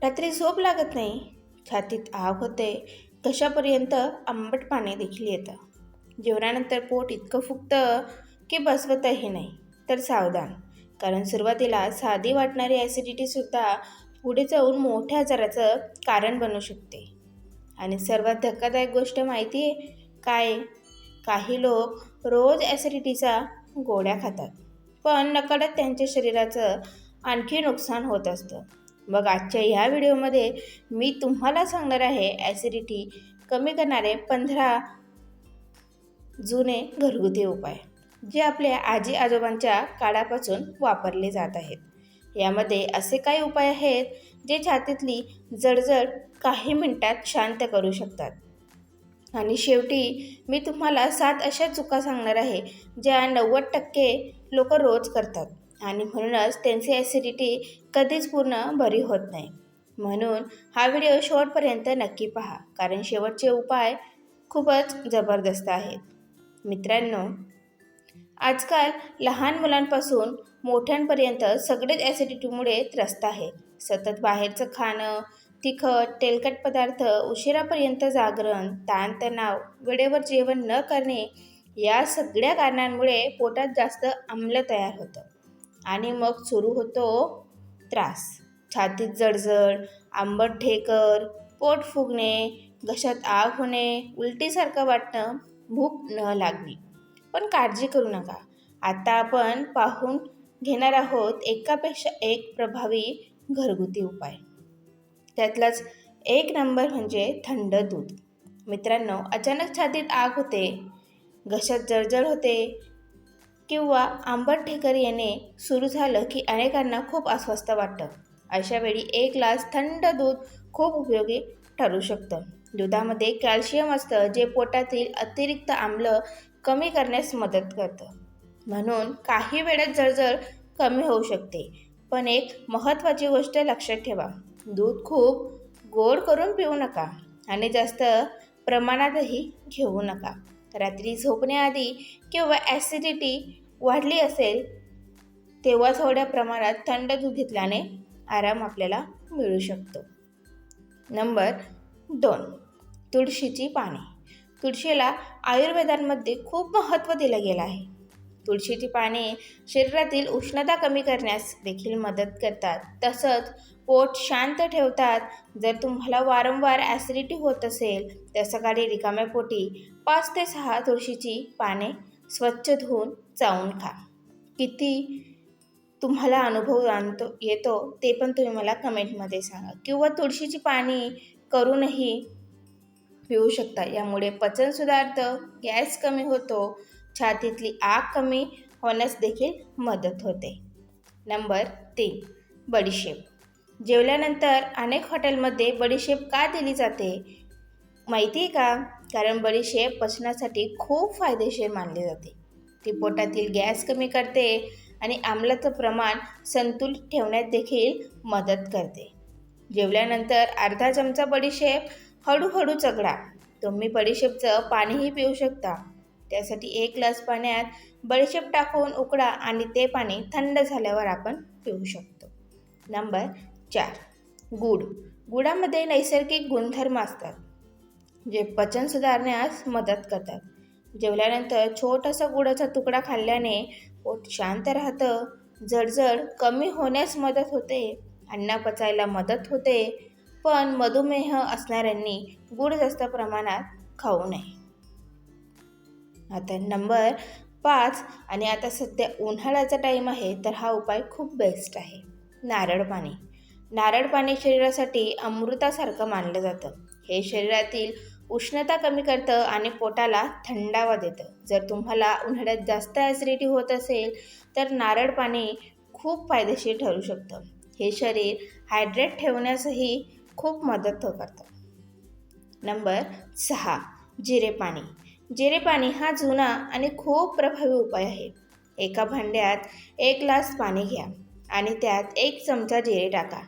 रात्री झोप लागत नाही, छातीत आग होते, घशापर्यंत आंबट पाणी देखील येतं. जेवणानंतर पोट इतकं फुगतं की बसवतही नाही. तर सावधान, कारण सुरुवातीला साधी वाटणारी ॲसिडिटीसुद्धा पुढे जाऊन मोठ्या आजाराचं कारण बनू शकते. आणि सर्वात धक्कादायक गोष्ट माहिती आहे काय आहे? काही लोक रोज ॲसिडिटीचा गोळ्या खातात, पण नकळत त्यांच्या शरीराचं आणखी नुकसान होत असतं. मग आजच्या ह्या व्हिडिओमध्ये मी तुम्हाला सांगणार आहे ॲसिडिटी कमी करणारे 15 जुने घरगुती उपाय, जे आपल्या आजी आजोबांच्या काळापासून वापरले जात आहेत. यामध्ये असे काही उपाय आहेत जे छातीतली जळजळ काही मिनिटात शांत करू शकतात. आणि शेवटी मी तुम्हाला 7 अशा चुका सांगणार आहे ज्या 90% लोक रोज करतात आणि म्हणूनच त्यांची ॲसिडिटी कधीच पूर्ण बरी होत नाही. म्हणून हा व्हिडिओ शेवटपर्यंत नक्की पहा, कारण शेवटचे उपाय खूपच जबरदस्त आहेत. मित्रांनो, आजकाल लहान मुलांपासून मोठ्यांपर्यंत सगळेच ॲसिडिटीमुळे त्रस्त आहेत. सतत बाहेरचं खाणं, तिखट, तेलकट पदार्थ, उशिरापर्यंत जागरण, ताणतणाव, वेळेवर जेवण न करणे या सगळ्या कारणांमुळे पोटात जास्त आम्ल तयार होतं आणि मग सुरू होतो त्रास. छातीत जळजळ, आंबट ढेकर, पोट फुगणे, घशात आग होणे, उलटीसारखं वाटणं, भूक न लागणे. पण काळजी करू नका. आता आपण पाहून घेणार आहोत एकापेक्षा एक प्रभावी घरगुती उपाय. त्यातलाच एक नंबर म्हणजे थंड दूध. मित्रांनो, अचानक छातीत आग होते, घशात जळजळ होते किंवा आंबट ढेकर येणे सुरू झालं की अनेकांना खूप अस्वस्थ वाटतं. अशा वेळी एक ग्लास थंड दूध खूप उपयोगी ठरू शकतं. दुधामध्ये कॅल्शियम असतं, जे पोटातील अतिरिक्त आम्ल कमी करण्यास मदत करतं. म्हणून काही वेळात जळजळ कमी होऊ शकते. पण एक महत्त्वाची गोष्ट लक्षात ठेवा, दूध खूप गोड करून पिऊ नका आणि जास्त प्रमाणातही घेऊ नका. रात्री झोपण्याआधी किंवा ॲसिडिटी वाढली असेल तेव्हा थोड्या प्रमाणात थंड दूध घेतल्याने आराम आपल्याला मिळू शकतो. नंबर 2, तुळशीची पाने. तुळशीला आयुर्वेदामध्ये खूप महत्त्व दिलं गेलं आहे. तुळशीची पाने शरीरातील उष्णता कमी करण्यास देखील मदत करतात, तसंच पोट शांत ठेवतात. जर तुम्हाला वारंवार ॲसिडिटी होत असेल तर सकाळी रिकाम्या पोटी 5 ते 6 तुळशीची पाने स्वच्छ धुवून चावून खा. किती तुम्हाला अनुभव येतो ते पण तुम्ही मला कमेंटमध्ये सांगा. किंवा तुळशीची पाने करूनही पिऊ शकता. यामुळे पचन सुधारतं, गॅस कमी होतो, छातीतली आग कमी होण्यास देखील मदत होते. नंबर 3, बडीशेप. जेवल्यानंतर अनेक हॉटेलमध्ये बडीशेप का दिली जाते माहिती आहे का? कारण बडीशेप पचनासाठी खूप फायदेशीर मानली जाते. ती पोटातील गॅस कमी करते आणि आम्लाचं प्रमाण संतुलित ठेवण्यात देखील मदत करते. जेवल्यानंतर अर्धा चमचा बडीशेप हळूहळू चगळा. तुम्ही बडीशेपचं पाणीही पिऊ शकता. त्यासाठी 1 ग्लास पाण्यात बडीशेप टाकून उकळा आणि ते पाणी थंड झाल्यावर आपण पिऊ शकतो. नंबर 4, गूळ. गुळामध्ये नैसर्गिक गुणधर्म असतात, जे पचन सुधारण्यास मदत करतात. जेवल्यानंतर छोटासा गुळाचा तुकडा खाल्ल्याने पोट शांत राहतं, जळजळ कमी होण्यास मदत होते, अन्न पचायला मदत होते. पण मधुमेह असणाऱ्यांनी गूळ जास्त प्रमाणात खाऊ नये. आता नंबर 5, आणि आता सध्या उन्हाळ्याचा टाईम आहे तर हा उपाय खूप बेस्ट आहे. नारळ पाणी. नारळ पाणी शरीरासाठी अमृतासारखं मानलं जातं. हे शरीरातील उष्णता कमी करतं आणि पोटाला थंडावा देतं. जर तुम्हाला उन्हाळ्यात जास्त ॲसिडिटी होत असेल तर नारळ पाणी खूप फायदेशीर ठरू शकतं. हे शरीर हायड्रेट ठेवण्यासही खूप मदत करतं. नंबर 6, जिरे पाणी. जिरे पाणी हा जुना आणि खूप प्रभावी उपाय आहे. एका भांड्यात 1 ग्लास पाणी घ्या आणि त्यात 1 चमचा जिरे टाका.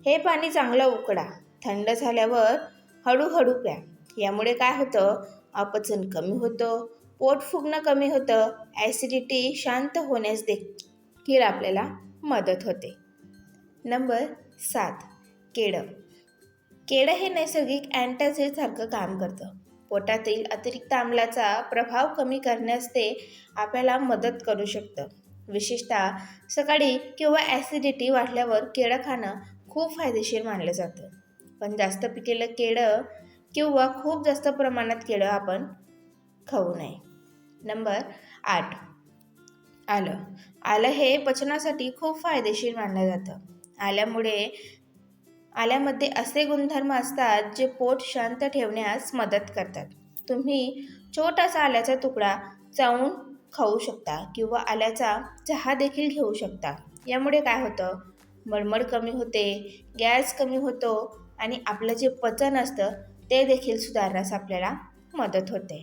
हे पाणी चांगलं उकळा. थंड झाल्यावर हळूहळू प्या. यामुळे काय होतं, अपचन कमी होतं, पोट फुगणं कमी होतं, ॲसिडिटी शांत होण्यास देखील आपल्याला मदत होते. नंबर 7, केळं. केळं हे नैसर्गिक अँटासिडसारखं काम करतं. पोटातील अतिरिक्त आम्लाचा प्रभाव कमी करण्यास ते आपल्याला मदत करू शकतं. विशेषतः सकाळी किंवा ॲसिडिटी वाढल्यावर केळं खाणं खूप फायदेशीर मानलं जातं. पण जास्त पिकलेलं केळं किंवा खूप जास्त प्रमाणात केळं आपण खाऊ नये. नंबर 8. आलं. आलं हे पचनासाठी खूप फायदेशीर मानलं जातं. आल्यामध्ये असे गुणधर्म असतात जे पोट शांत ठेवण्यास मदत करतात. तुम्ही छोटासा आल्याचा तुकडा चावून खाऊ शकता किंवा आल्याचा चहा देखील घेऊ शकता. यामुळे काय होतं? मळमळ कमी होते, गॅस कमी होतो आणि आपलं जे पचन असतं ते देखील सुधारण्यास आपल्याला मदत होते.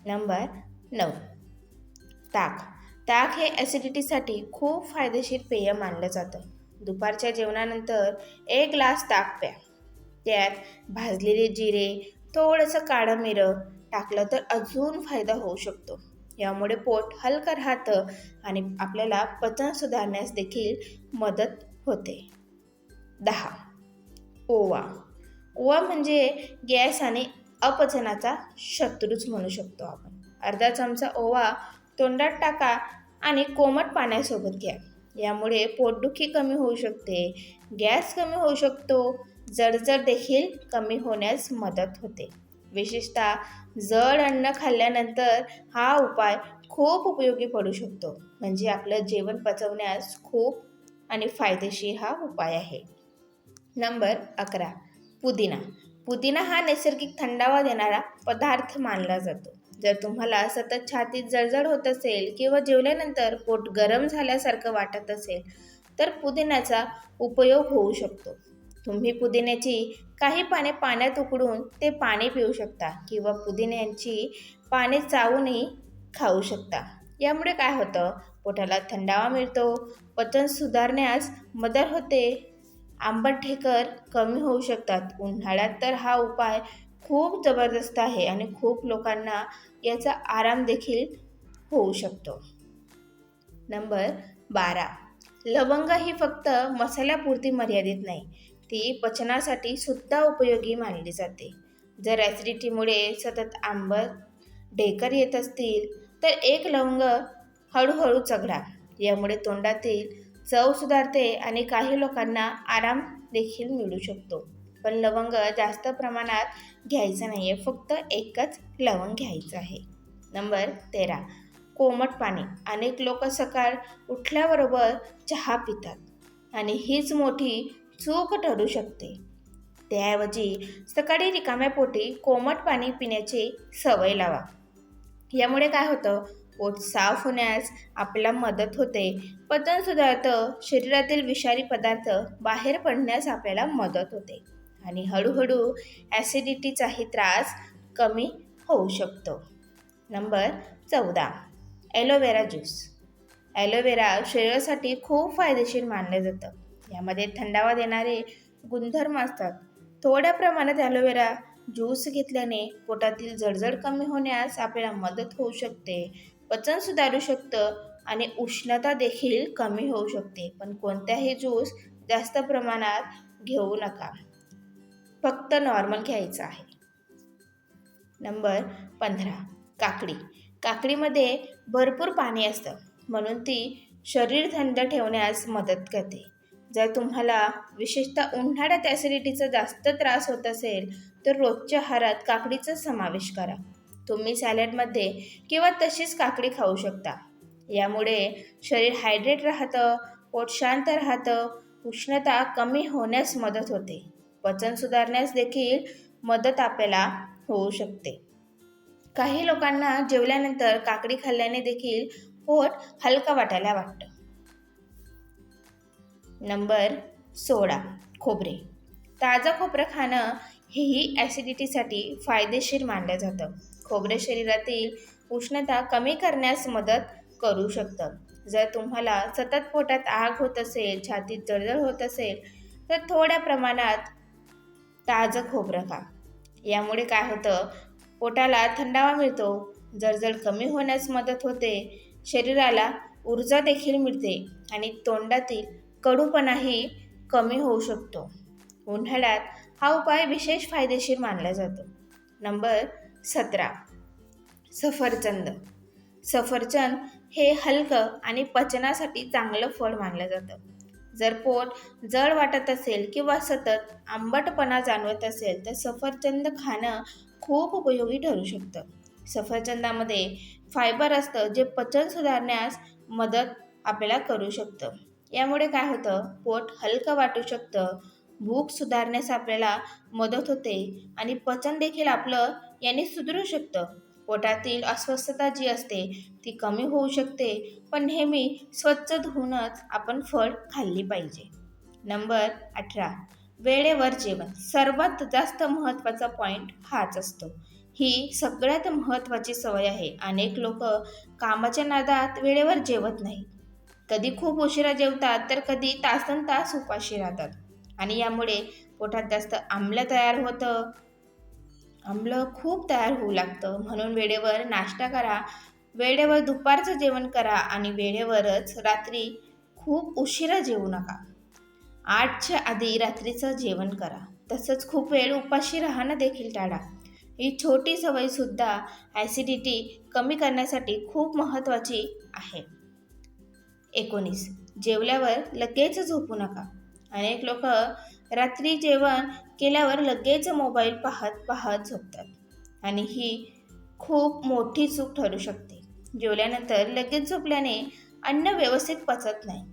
नंबर 9. ताक. ताक हे ॲसिडिटीसाठी खूप फायदेशीर पेय मानलं जातं. दुपारच्या जेवणानंतर 1 ग्लास ताक प्या. त्यात भाजलेले जिरे, थोडंसं काळं मिरं टाकलं तर अजून फायदा होऊ शकतो. यामुळे पोट हलकं राहतं आणि आपल्याला पचन सुधारण्यास देखील मदत होते. 10. ओवा. ओवा म्हणजे गॅस आणि अपचनाचा शत्रूच म्हणू शकतो आपण. अर्धा चमचा ओवा तोंडात टाका आणि कोमट पाण्यासोबत घ्या. यामुळे पोटदुखी कमी होऊ शकते, गॅस कमी होऊ शकतो, जळजळ देखील कमी होण्यास मदत होते. विशेषतः जड अन्न खाल्ल्यानंतर हा उपाय खूप उपयोगी पडू शकतो. म्हणजे आपलं जेवण पचवण्यास खूप आणि फायदेशीर हा उपाय आहे. नंबर 11. पुदिना. पुदिना हा नैसर्गिक थंडावा देणारा पदार्थ मानला जातो. जर तुम्हाला सतत छातीत जळजळ होत असेल किंवा जेवल्यानंतर पोट गरम झाल्यासारखं वाटत असेल तर पुदिन्याचा उपयोग होऊ शकतो. तुम्ही पुदिन्याची काही पाने पाण्यात उकळून ते पाणी पिऊ शकता किंवा पुदिन्याची पाने चावूनही खाऊ शकता. यामुळे काय होतं? पोटाला थंडावा मिळतो, पचन सुधारण्यास मदत होते, आंबट ढेकर कमी होऊ शकतात. उन्हाळ्यात तर हा उपाय खूप जबरदस्त आहे आणि खूप लोकांना याचा आराम देखील होऊ शकतो. नंबर 12. लवंग ही फक्त मसाल्यापुरती मर्यादित नाही, ती पचनासाठी सुद्धा उपयोगी मानली जाते. जर ॲसिडिटीमुळे सतत आंबट ढेकर येत असतील तर 1 लवंग हळूहळू चघळा. यामुळे तोंडातील चव सुधारते आणि काही लोकांना आराम देखील मिळू शकतो. पण लवंग जास्त प्रमाणात घ्यायचं नाही आहे, फक्त 1च लवंग घ्यायचं आहे. नंबर 13. कोमट पाणी. अनेक लोक सकाळ उठल्याबरोबर चहा पितात आणि हीच मोठी चूक ठरू शकते. त्याऐवजी सकाळी रिकाम्या पोटी कोमट पाणी पिण्याची सवय लावा. यामुळे काय होतं? पोट साफ होण्यास आपल्याला मदत होते, पचन सुधारतं, शरीरातील विषारी पदार्थ बाहेर पडण्यास आपल्याला मदत होते आणि हळूहळू ॲसिडिटीचाही त्रास कमी होऊ शकतो. नंबर 14. Aloe vera juice. ॲलोवेरा शरीरासाठी खूप फायदेशीर मानलं जातं. यामध्ये थंडावा देणारे गुणधर्म असतात. थोड्या प्रमाणात ॲलोवेरा ज्यूस घेतल्याने पोटातील जळजळ कमी होण्यास आपल्याला मदत होऊ शकते, पचन सुधारू शकतं आणि उष्णता देखील कमी होऊ शकते. पण कोणत्याही ज्यूस जास्त प्रमाणात घेऊ नका, फक्त नॉर्मल घ्यायचं आहे. नंबर 15. काकडी. काकडीमध्ये भरपूर पाणी असतं म्हणून ती शरीर थंड ठेवण्यास मदत करते. जर तुम्हाला विशेषतः उन्हाळ्यात ॲसिडिटीचा जास्त त्रास होत असेल तर रोजच्या आहारात काकडीचा समावेश करा. तुम्ही सॅलडमध्ये किंवा तशीच काकडी खाऊ शकता. यामुळे शरीर हायड्रेट राहतं, पोट शांत राहतं, उष्णता कमी होण्यास मदत होते, पचन सुधारण्यास देखील मदत आपल्याला होऊ शकते. काही लोकांना जेवल्यानंतर काकडी खाल्ल्याने देखील पोट हलका वाटायला वाटतं. नंबर 16. खोबरे. ताजं खोबरं खाणं हेही ॲसिडिटीसाठी फायदेशीर मानलं जातं. खोबरे शरीरातील उष्णता कमी करण्यास मदत करू शकतं. जर तुम्हाला सतत पोटात आग होत असेल, छातीत जळजळ होत असेल तर थोड्या प्रमाणात ताजं खोबरं खा. यामुळे काय होतं? पोटाला थंडावा मिळतो, जळजळ कमी होण्यास मदत होते, शरीराला ऊर्जा देखील मिळते आणि तोंडातील कडूपणाही कमी होऊ शकतो. उन्हाळ्यात हा उपाय विशेष फायदेशीर मानला जातो. नंबर 17. सफरचंद. सफरचंद हे हलकं आणि पचनासाठी चांगलं फळ मानलं जातं. जर पोट जड वाटत असेल किंवा सतत आंबटपणा जाणवत असेल तर सफरचंद खाणं खूप उपयोगी ठरू शकतं. सफरचंदामध्ये फायबर असतं जे पचन सुधारण्यास मदत आपल्याला करू शकतं. यामुळे काय होतं, पोट हलकं वाटू शकतं, भूक सुधारण्यास आपल्याला मदत होते आणि पचन देखील आपलं याने सुधरू शकतं. पोटातील अस्वस्थता जी असते ती कमी होऊ शकते, पण नेहमी स्वच्छ धुवूनच आपण फळ खाल्ली पाहिजे. नंबर 18. वेळेवर जेवण. सर्वात जास्त महत्त्वाचा पॉईंट हाच असतो. ही सगळ्यात महत्त्वाची सवय आहे. अनेक लोक कामाच्या नादात वेळेवर जेवत नाही. कधी खूप उशिरा जेवतात तर कधी तासनतास उपाशी राहतात आणि यामुळे पोटात जास्त आम्ल तयार होतं. आम्ल खूप तयार होऊ लागतं. म्हणून वेळेवर नाश्ता करा, वेळेवर दुपारचं जेवण करा आणि वेळेवरच रात्री खूप उशिरा जेवू नका. 8च्या आधी रात्रीचं जेवण करा. तसंच खूप वेळ उपाशी राहणं देखील टाळा. ही छोटी सवयसुद्धा ॲसिडिटी कमी करण्यासाठी खूप महत्त्वाची आहे. 19. जेवल्यावर लगेच झोपू नका. अनेक लोक रात्री जेवण केल्यावर लगेच मोबाईल पाहत पाहत झोपतात आणि ही खूप मोठी चूक ठरू शकते. जेवल्यानंतर लगेच झोपल्याने अन्न व्यवस्थित पचत नाही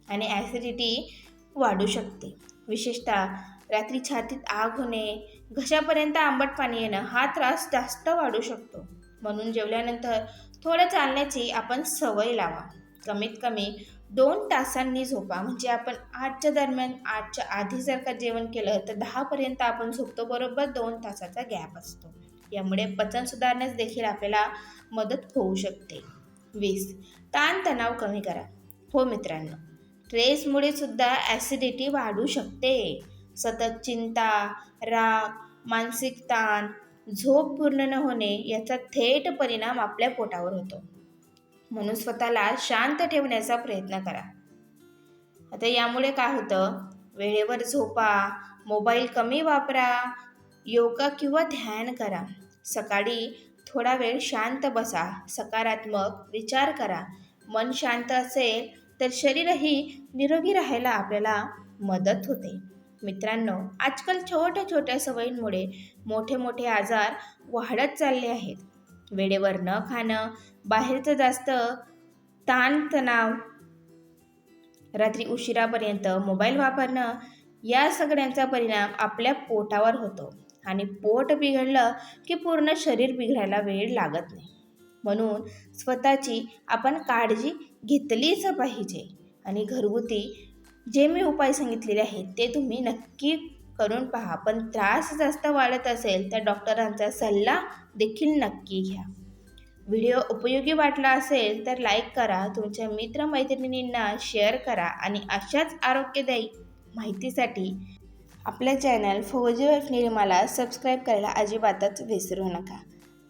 आणि ॲसिडिटी वाढू शकते. विशेषतः रात्री छातीत आग होणे, घशापर्यंत आंबट पाणी येणं हा त्रास जास्त वाढू शकतो. म्हणून जेवल्यानंतर थोडं चालण्याची आपण सवय लावा. कमीत कमी 2 तासांनी झोपा. म्हणजे आपण 8च्या दरम्यान 8च्या आधी जर का जेवण केलं तर 10पर्यंत आपण झोपतो. बरोबर 2 तासाचा गॅप असतो. यामुळे पचन सुधारण्यास देखील आपल्याला मदत होऊ शकते. 20. ताणतणाव कमी करा. हो मित्रांनो, स्ट्रेसमुळे सुद्धा ॲसिडिटी वाढू शकते. सतत चिंता, राग, मानसिक ताण, झोप पूर्ण न होणे याचा थेट परिणाम आपल्या पोटावर होतो. म्हणून स्वतःला शांत ठेवण्याचा प्रयत्न करा. आता यामुळे काय होतं, वेळेवर झोपा, मोबाईल कमी वापरा, योगा किंवा ध्यान करा. सकाळी थोडा वेळ शांत बसा, सकारात्मक विचार करा. मन शांत असेल तर शरीरही निरोगी राहायला आपल्याला मदत होते. मित्रांनो, आजकाल छोट्या छोट्या सवयींमुळे मोठे मोठे आजार वाढत चालले आहेत. वेळेवर न खाणं, बाहेरचं जास्त ताणतणाव, रात्री उशिरापर्यंत मोबाईल वापरणं या सगळ्यांचा परिणाम आपल्या पोटावर होतो आणि पोट बिघडलं की पूर्ण शरीर बिघडायला वेळ लागत नाही. म्हणून स्वतःची आपण काळजी घेतलीच पाहिजे आणि घरगुती जे मी उपाय सांगितलेले आहेत ते तुम्ही नक्की करून पहा. पण त्रास जास्त वाढत असेल तर डॉक्टरांचा सल्ला देखील नक्की घ्या. व्हिडिओ उपयोगी वाटला असेल तर लाईक करा, तुमच्या मित्रमैत्रिणींना शेअर करा आणि अशाच आरोग्यदायी माहितीसाठी आपल्या चॅनल फौजी वाईफ निलिमाला सबस्क्राईब करायला अजिबातच विसरू नका.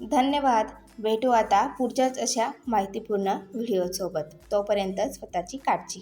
धन्यवाद. भेटू आता पुढच्याच अशा माहितीपूर्ण व्हिडिओसोबत. तोपर्यंत स्वतःची काळजी घ्या.